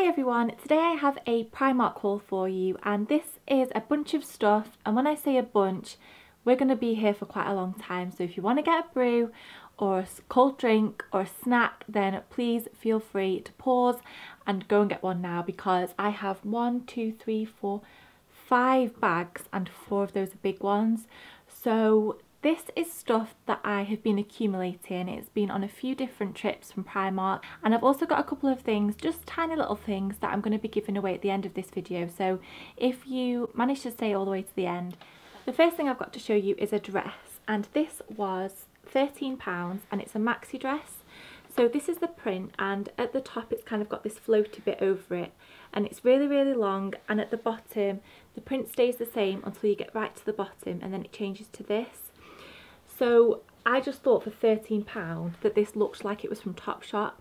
everyone, today I have a Primark haul for you, and this is a bunch of stuff, and when I say a bunch, we're going to be here for quite a long time, so if you want to get a brew or a cold drink or a snack, then please feel free to pause and go and get one now, because I have 5 bags and 4 of those are big ones. So this is stuff that I have been accumulating. It's been on a few different trips from Primark, and I've also got a couple of things, just tiny little things, that I'm going to be giving away at the end of this video. So if you manage to stay all the way to the end, the first thing I've got to show you is a dress, and this was £13 and it's a maxi dress. So this is the print, and at the top it's kind of got this floaty bit over it, and it's really long, and at the bottom the print stays the same until you get right to the bottom, and then it changes to this. So I just thought for £13 that this looked like it was from Topshop.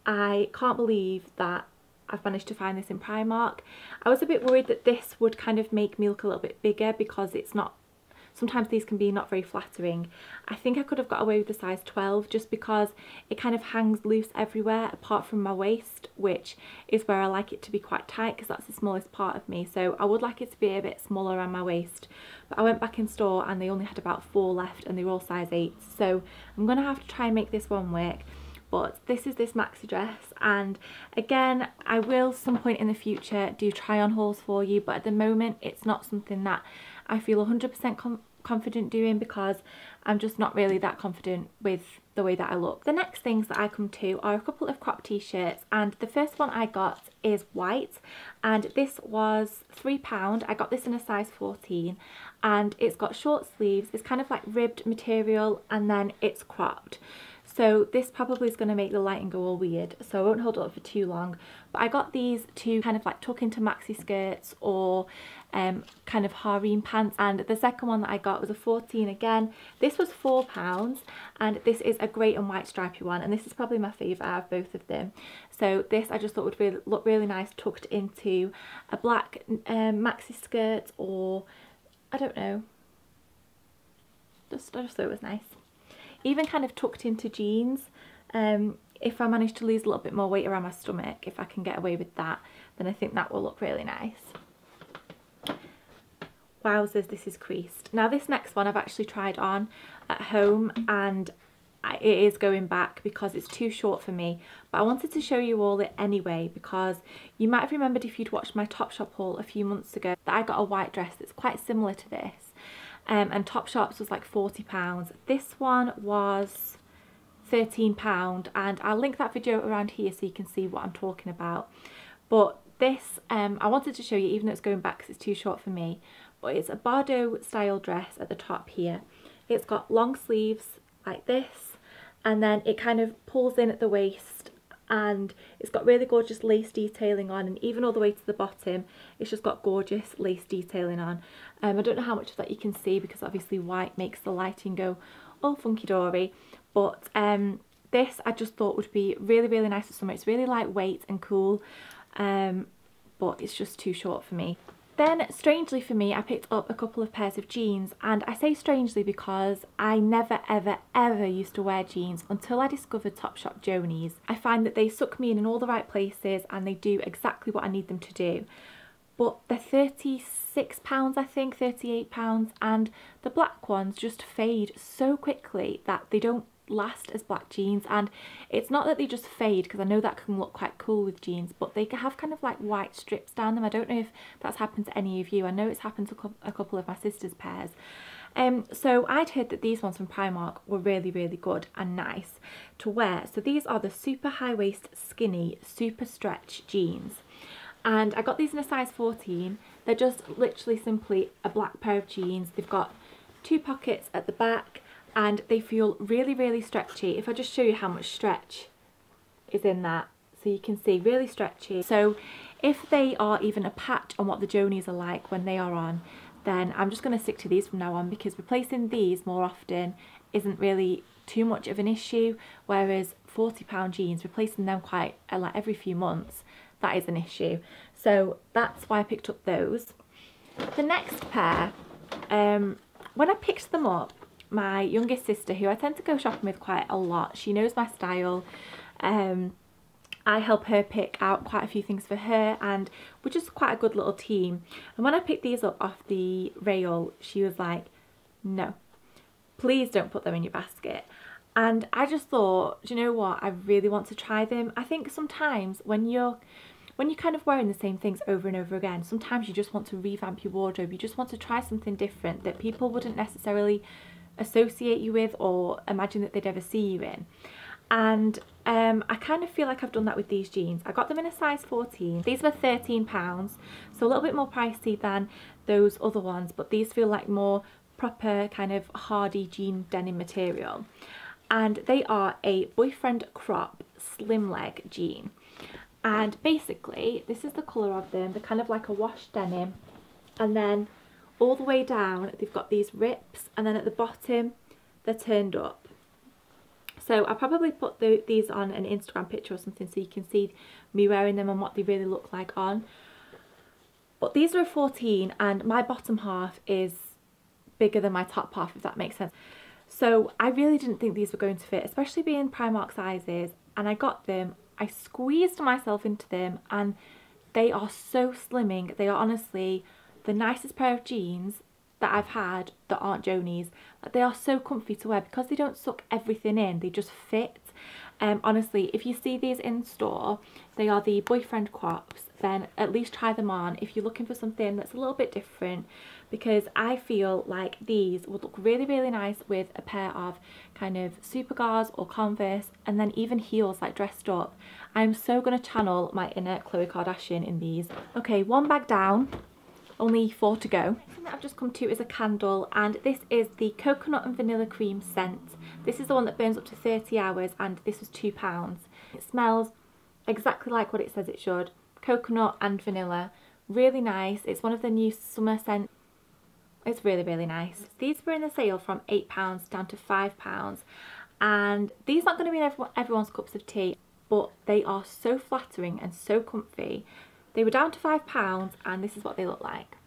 I can't believe that I've managed to find this in Primark. I was a bit worried that this would kind of make me look a little bit bigger, because it's not, sometimes these can be not very flattering. I think I could have got away with the size 12 just because it kind of hangs loose everywhere apart from my waist, which is where I like it to be quite tight, because that's the smallest part of me. So I would like it to be a bit smaller around my waist. But I went back in store and they only had about 4 left, and they were all size 8. So I'm going to have to try and make this one work. But this is this maxi dress, and again, I will some point in the future do try on hauls for you, but at the moment it's not something that I feel 100% confident doing, because I'm just not really that confident with the way that I look. The next things that I come to are a couple of crop t-shirts, and the first one I got is white, and this was £3. I got this in a size 14, and it's got short sleeves. It's kind of like ribbed material, and then it's cropped. So this probably is going to make the lighting go all weird, so I won't hold it up for too long. But I got these to kind of like tuck into maxi skirts or kind of harem pants, and the second one that I got was a 14 again. This was £4, and this is a grey and white stripy one, and this is probably my favourite out of both of them. So this I just thought would really, look really nice tucked into a black maxi skirt, or I don't know, I just thought it was nice. Even kind of tucked into jeans. If I manage to lose a little bit more weight around my stomach, if I can get away with that, then I think that will look really nice. Wowzers, this is creased. Now this next one I've actually tried on at home, and it is going back because it's too short for me, but I wanted to show you all it anyway, because you might have remembered, if you'd watched my Topshop haul a few months ago, that I got a white dress that's quite similar to this. And Topshop's was like £40. This one was £13, and I'll link that video around here so you can see what I'm talking about. But this, I wanted to show you, even though it's going back because it's too short for me, but it's a Bordeaux style dress at the top here. It's got long sleeves like this, and then it kind of pulls in at the waist, and it's got really gorgeous lace detailing on, and even all the way to the bottom it's just got gorgeous lace detailing on. I don't know how much of that you can see, because obviously white makes the lighting go all funky dory, but this I just thought would be really nice for summer. It's really lightweight and cool, but it's just too short for me. Then, strangely for me, I picked up a couple of pairs of jeans, and I say strangely because I never ever used to wear jeans until I discovered Topshop Jonies. I find that they suck me in all the right places, and they do exactly what I need them to do. But they're £36, I think, £38, and the black ones just fade so quickly that they don't last as black jeans. And it's not that they just fade, because I know that can look quite cool with jeans, but they have kind of like white strips down them. I don't know if that's happened to any of you. I know it's happened to a couple of my sister's pairs. So I'd heard that these ones from Primark were really good and nice to wear. So these are the super high waist skinny super stretch jeans, and I got these in a size 14. They're just literally simply a black pair of jeans. They've got 2 pockets at the back, and they feel really stretchy. If I just show you how much stretch is in that, so you can see, really stretchy. So if they are even a patch on what the Jonies are like when they are on, then I'm just going to stick to these from now on, because replacing these more often isn't really too much of an issue, whereas £40 jeans, replacing them quite like every few months, that is an issue. So that's why I picked up those. The next pair, when I picked them up, my youngest sister, who I tend to go shopping with quite a lot, she knows my style, I help her pick out quite a few things for her, and we're just quite a good little team. And when I picked these up off the rail, she was like, no, please don't put them in your basket. And I just thought, do you know what, I really want to try them. I think sometimes when you're kind of wearing the same things over and over again, sometimes you just want to revamp your wardrobe. You just want to try something different that people wouldn't necessarily associate you with or imagine that they'd ever see you in. And I kind of feel like I've done that with these jeans. I got them in a size 14. These were £13, so a little bit more pricey than those other ones, but these feel like more proper kind of hardy jean denim material. And they are a boyfriend crop slim leg jean. And basically, this is the colour of them. They're kind of like a wash denim. And then all the way down, they've got these rips. And then at the bottom, they're turned up. So I'll probably put these on an Instagram picture or something so you can see me wearing them and what they really look like on. But these are a 14 and my bottom half is bigger than my top half, if that makes sense. So I really didn't think these were going to fit, especially being Primark sizes, and I got them. I squeezed myself into them and they are so slimming. They are honestly the nicest pair of jeans that I've had that aren't Jonies. Like, they are so comfy to wear because they don't suck everything in, they just fit. Honestly, if you see these in store, they are the boyfriend crops, then at least try them on if you're looking for something that's a little bit different, because I feel like these would look really, really nice with a pair of kind of Supergas or Converse, and then even heels like dressed up. I'm so going to channel my inner Khloe Kardashian in these. Okay, one bag down. Only 4 to go. The thing that I've just come to is a candle, and this is the coconut and vanilla cream scent. This is the one that burns up to 30 hours and this was £2. It smells exactly like what it says it should. Coconut and vanilla. Really nice. It's one of the new summer scents. It's really, really nice. These were in the sale from £8 down to £5, and these aren't going to be in everyone's cups of tea, but they are so flattering and so comfy. They were down to £5 and this is what they look like.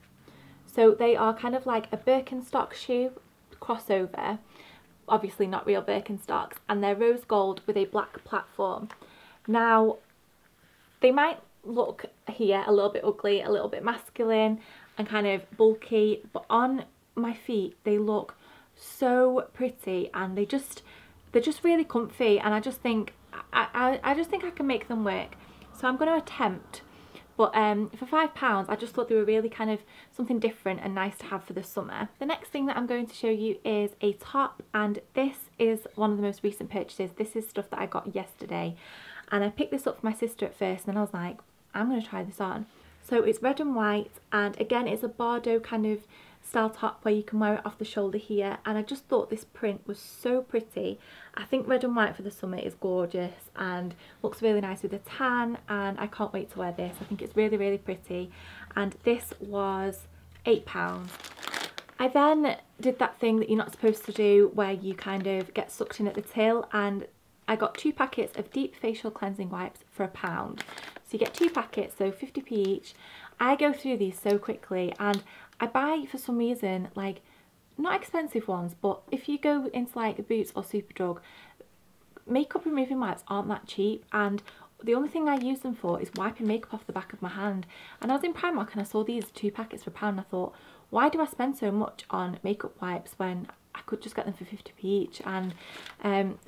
So they are kind of like a Birkenstock shoe crossover, obviously not real Birkenstocks, and they're rose gold with a black platform. Now, they might look here a little bit ugly, a little bit masculine and kind of bulky, but on my feet they look so pretty and they're just really comfy, and I just think I just think I can make them work. So I'm going to attempt. But for £5, I just thought they were really kind of something different and nice to have for the summer. The next thing that I'm going to show you is a top, and this is one of the most recent purchases. This is stuff that I got yesterday, and I picked this up for my sister at first, and then I was like, I'm going to try this on. So it's red and white, and again it's a Bordeaux kind of style top where you can wear it off the shoulder here, and I just thought this print was so pretty. I think red and white for the summer is gorgeous and looks really nice with a tan, and I can't wait to wear this. I think it's really, really pretty, and this was £8. I then did that thing that you're not supposed to do where you kind of get sucked in at the till, and I got 2 packets of deep facial cleansing wipes for £1. So you get 2 packets, so 50p each. I go through these so quickly, and I buy, for some reason, like, not expensive ones, but if you go into like Boots or Superdrug, makeup removing wipes aren't that cheap, and the only thing I use them for is wiping makeup off the back of my hand. And I was in Primark and I saw these 2 packets for £1, and I thought, why do I spend so much on makeup wipes when I could just get them for 50p each? And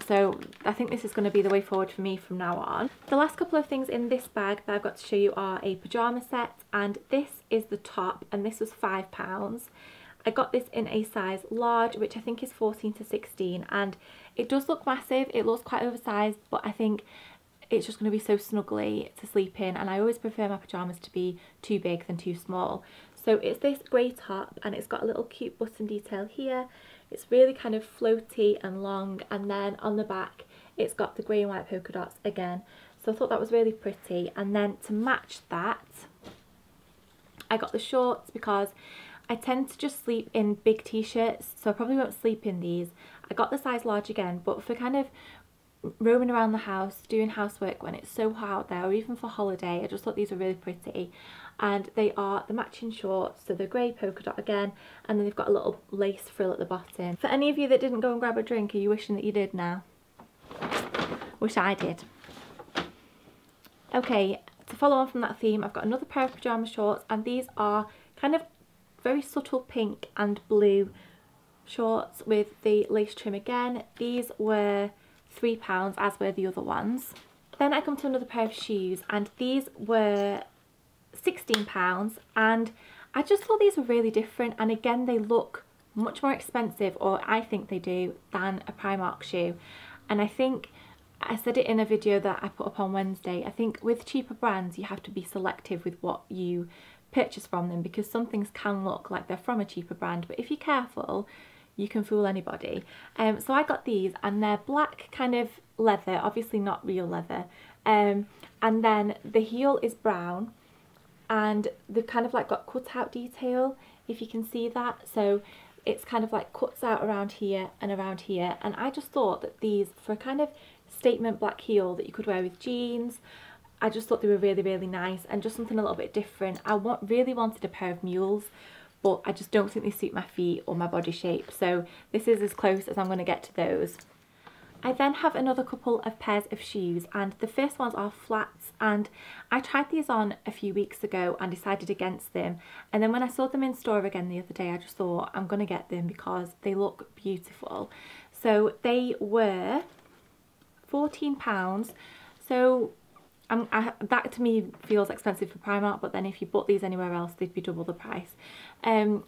so I think this is going to be the way forward for me from now on. The last couple of things in this bag that I've got to show you are a pyjama set, and this is the top, and this was £5. I got this in a size large, which I think is 14 to 16, and it does look massive. It looks quite oversized, but I think it's just going to be so snuggly to sleep in, and I always prefer my pyjamas to be too big than too small. So it's this grey top, and it's got a little cute button detail here. It's really kind of floaty and long, and then on the back it's got the grey and white polka dots again. So I thought that was really pretty, and then to match that I got the shorts because I tend to just sleep in big t-shirts, so I probably won't sleep in these. I got the size large again, but for kind of roaming around the house, doing housework when it's so hot out there, or even for holiday, I just thought these were really pretty. And they are the matching shorts, so they're grey polka dot again, and then they've got a little lace frill at the bottom. For any of you that didn't go and grab a drink, are you wishing that you did now? Wish I did. Okay, to follow on from that theme, I've got another pair of pyjama shorts, and these are kind of very subtle pink and blue shorts with the lace trim again. These were £3, as were the other ones. Then I come to another pair of shoes, and these were £16, and I just thought these were really different, and again they look much more expensive, or I think they do, than a Primark shoe. And I think I said it in a video that I put up on Wednesday, I think with cheaper brands you have to be selective with what you purchase from them, because some things can look like they're from a cheaper brand, but if you're careful you can fool anybody. So I got these, and they're black kind of leather, obviously not real leather, and then the heel is brown, and they've kind of like got cut out detail, if you can see that. So it's kind of like cuts out around here and around here, and I just thought that these, for a kind of statement black heel that you could wear with jeans, I just thought they were really, really nice, and just something a little bit different. I really wanted a pair of mules, but I just don't think they suit my feet or my body shape, so this is as close as I'm going to get to those. I then have another couple of pairs of shoes, and the first ones are flats, and I tried these on a few weeks ago and decided against them, and then when I saw them in store again the other day, I just thought I'm going to get them because they look beautiful. So they were £14, so that to me feels expensive for Primark, but then if you bought these anywhere else they'd be double the price. And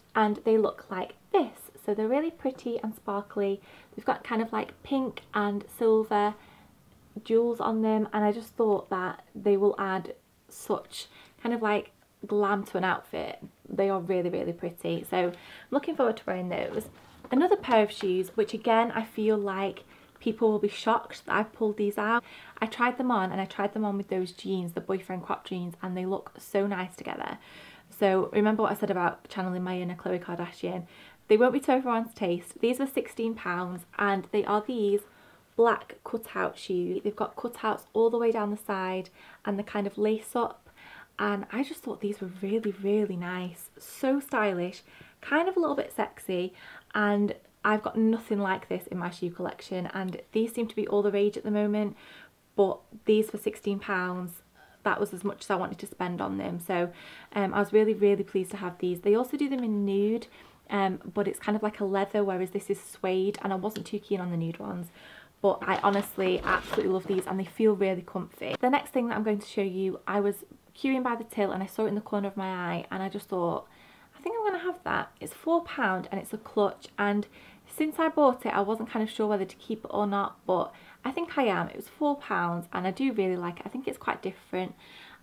they look like this, so they're really pretty and sparkly. They've got kind of like pink and silver jewels on them, and I just thought that they will add such kind of like glam to an outfit. They are really, really pretty, so I'm looking forward to wearing those. Another pair of shoes, which again I feel like people will be shocked that I pulled these out. I tried them on, and I tried them on with those jeans, the boyfriend crop jeans, and they look so nice together. So remember what I said about channeling my inner Khloe Kardashian. They won't be to everyone's taste. These were £16, and they are these black cutout shoes. They've got cutouts all the way down the side and the kind of lace up, and I just thought these were really, really nice. So stylish, kind of a little bit sexy, and I've got nothing like this in my shoe collection, and these seem to be all the rage at the moment, but these for £16, that was as much as I wanted to spend on them. So I was really, really pleased to have these. They also do them in nude, but it's kind of like a leather, whereas this is suede, and I wasn't too keen on the nude ones. But I honestly absolutely love these, and they feel really comfy. The next thing that I'm going to show you, I was queuing by the till and I saw it in the corner of my eye, and I just thought, I think I'm going to have that. It's £4 and it's a clutch, and since I bought it I wasn't kind of sure whether to keep it or not, but I think I am. It was £4 and I do really like it. I think it's quite different,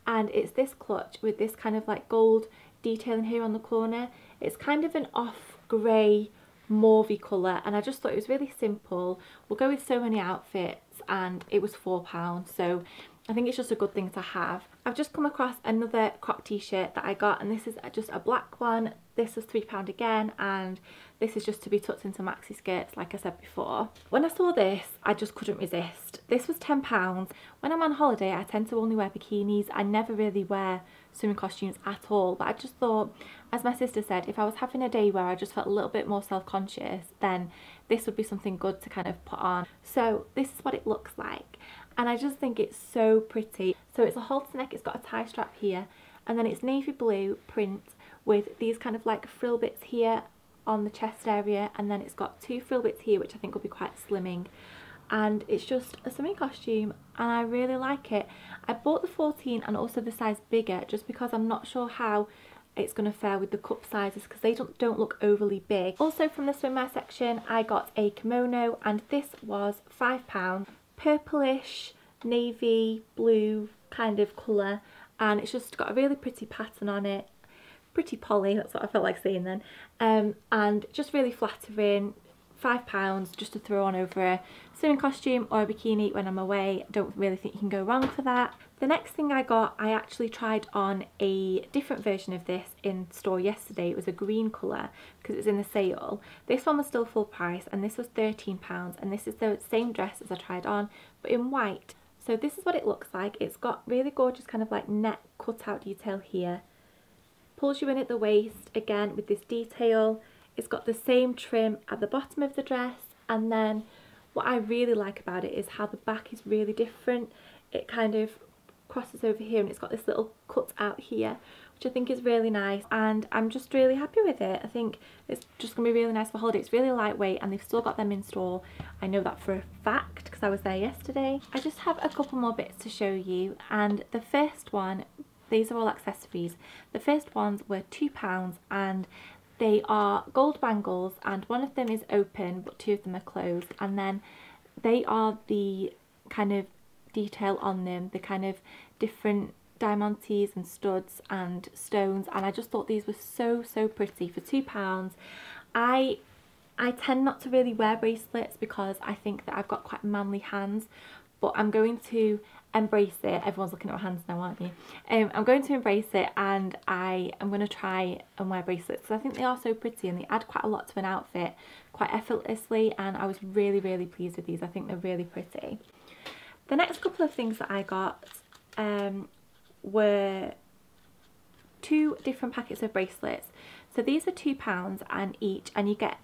and it's this clutch with this kind of like gold detailing here on the corner. It's kind of an off grey mauvey colour, and I just thought it was really simple, will go with so many outfits, and it was £4, so I think it's just a good thing to have. I've just come across another crop t-shirt that I got, and this is just a black one. This was £3 again, and this is just to be tucked into maxi skirts like I said before. When I saw this I just couldn't resist. This was £10. When I'm on holiday I tend to only wear bikinis. I never really wear swimming costumes at all, but I just thought, as my sister said, if I was having a day where I just felt a little bit more self-conscious, then this would be something good to kind of put on. So this is what it looks like, and I just think it's so pretty. So it's a halter neck, it's got a tie strap here, and then it's navy blue print with these kind of like frill bits here on the chest area, and then it's got two frill bits here which I think will be quite slimming, and it's just a swimming costume and I really like it. I bought the 14 and also the size bigger just because I'm not sure how it's going to fare with the cup sizes, because they don't look overly big. Also from the swimwear section I got a kimono, and this was £5, purplish navy blue kind of colour, and it's just got a really pretty pattern on it. Pretty poly, that's what I felt like saying then, and just really flattering. £5 just to throw on over a swimming costume or a bikini when I'm away. Don't really think you can go wrong for that. The next thing I got, I actually tried on a different version of this in store yesterday. It was a green colour because it was in the sale. This one was still full price, and this was £13, and this is the same dress as I tried on but in white. So this is what it looks like. It's got really gorgeous kind of like net cutout detail here. Pulls you in at the waist again with this detail. It's got the same trim at the bottom of the dress, and then what I really like about it is how the back is really different. It kind of crosses over here and it's got this little cut out here, which I think is really nice, and I'm just really happy with it. I think it's just going to be really nice for holiday. It's really lightweight and they've still got them in store. I know that for a fact because I was there yesterday. I just have a couple more bits to show you, and the first one, these are all accessories. The first ones were £2 and they are gold bangles, and one of them is open but 2 of them are closed, and then they are the kind of detail on them, the kind of different diamantes and studs and stones, and I just thought these were so pretty for £2. I tend not to really wear bracelets because I think that I've got quite manly hands, but I'm going to embrace it. Everyone's looking at my hands now, aren't you? I'm going to embrace it, and I am going to try and wear bracelets because I think they are so pretty and they add quite a lot to an outfit quite effortlessly, and I was really pleased with these. I think they're really pretty. The next couple of things that I got were 2 different packets of bracelets. So these are £2 and each, and you get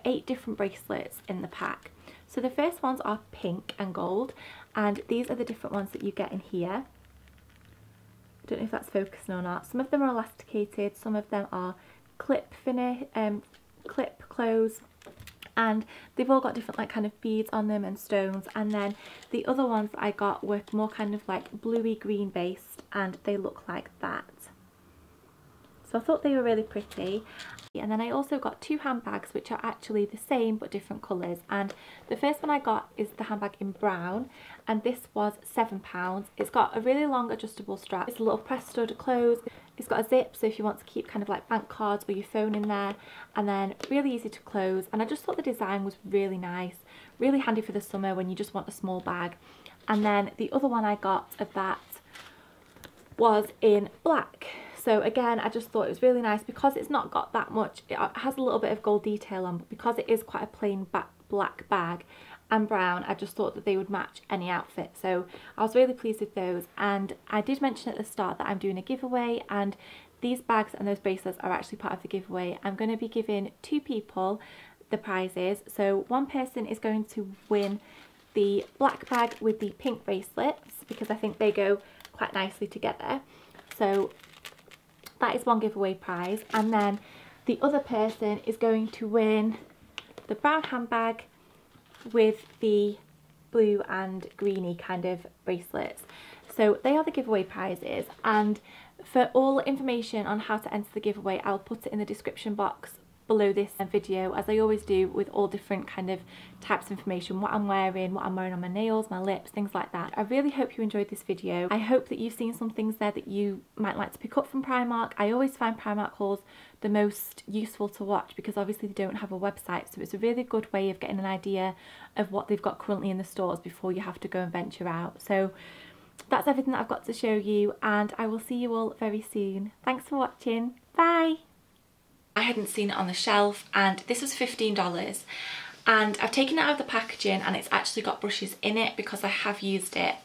8 different bracelets in the pack. So the first ones are pink and gold, and these are the different ones that you get in here. I don't know if that's focusing or not. Some of them are elasticated, some of them are clip close, and they've all got different like kind of beads on them and stones. And then the other ones that I got were more kind of like bluey green based, and they look like that. So I thought they were really pretty. And then I also got 2 handbags which are actually the same but different colours, and the first one I got is the handbag in brown, and this was £7. It's got a really long adjustable strap, it's a little press stud close, it's got a zip so if you want to keep kind of like bank cards or your phone in there, and then really easy to close, and I just thought the design was really nice, really handy for the summer when you just want a small bag. And then the other one I got of that was in black. So again, I just thought it was really nice because it's not got that much, it has a little bit of gold detail on, but because it is quite a plain black bag and brown, I just thought that they would match any outfit. So I was really pleased with those, and I did mention at the start that I'm doing a giveaway, and these bags and those bracelets are actually part of the giveaway. I'm going to be giving 2 people the prizes. So one person is going to win the black bag with the pink bracelets because I think they go quite nicely together. So that is one giveaway prize, and then the other person is going to win the brown handbag with the blue and greeny kind of bracelets. So they are the giveaway prizes, and for all information on how to enter the giveaway I'll put it in the description box below this video, as I always do with all different kind of types of information, what I'm wearing on my nails, my lips, things like that. I really hope you enjoyed this video. I hope that you've seen some things there that you might like to pick up from Primark. I always find Primark hauls the most useful to watch because obviously they don't have a website, so it's a really good way of getting an idea of what they've got currently in the stores before you have to go and venture out. So that's everything that I've got to show you, and I will see you all very soon. Thanks for watching. Bye! I hadn't seen it on the shelf, and this was $15, and I've taken it out of the packaging and it's actually got brushes in it because I have used it,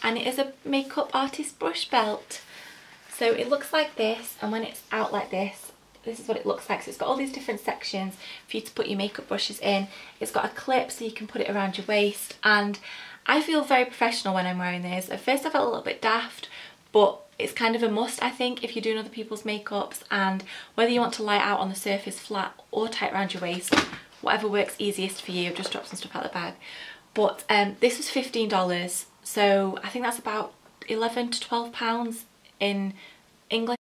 and it is a makeup artist brush belt. So it looks like this, and when it's out like this is what it looks like. So it's got all these different sections for you to put your makeup brushes in. It's got a clip so you can put it around your waist, and I feel very professional when I'm wearing this. At first I felt a little bit daft, but it's kind of a must, I think, if you're doing other people's makeups, and whether you want to lie out on the surface flat or tight around your waist, whatever works easiest for you. I've just dropped some stuff out of the bag. But this was $15, so I think that's about £11 to £12 in English.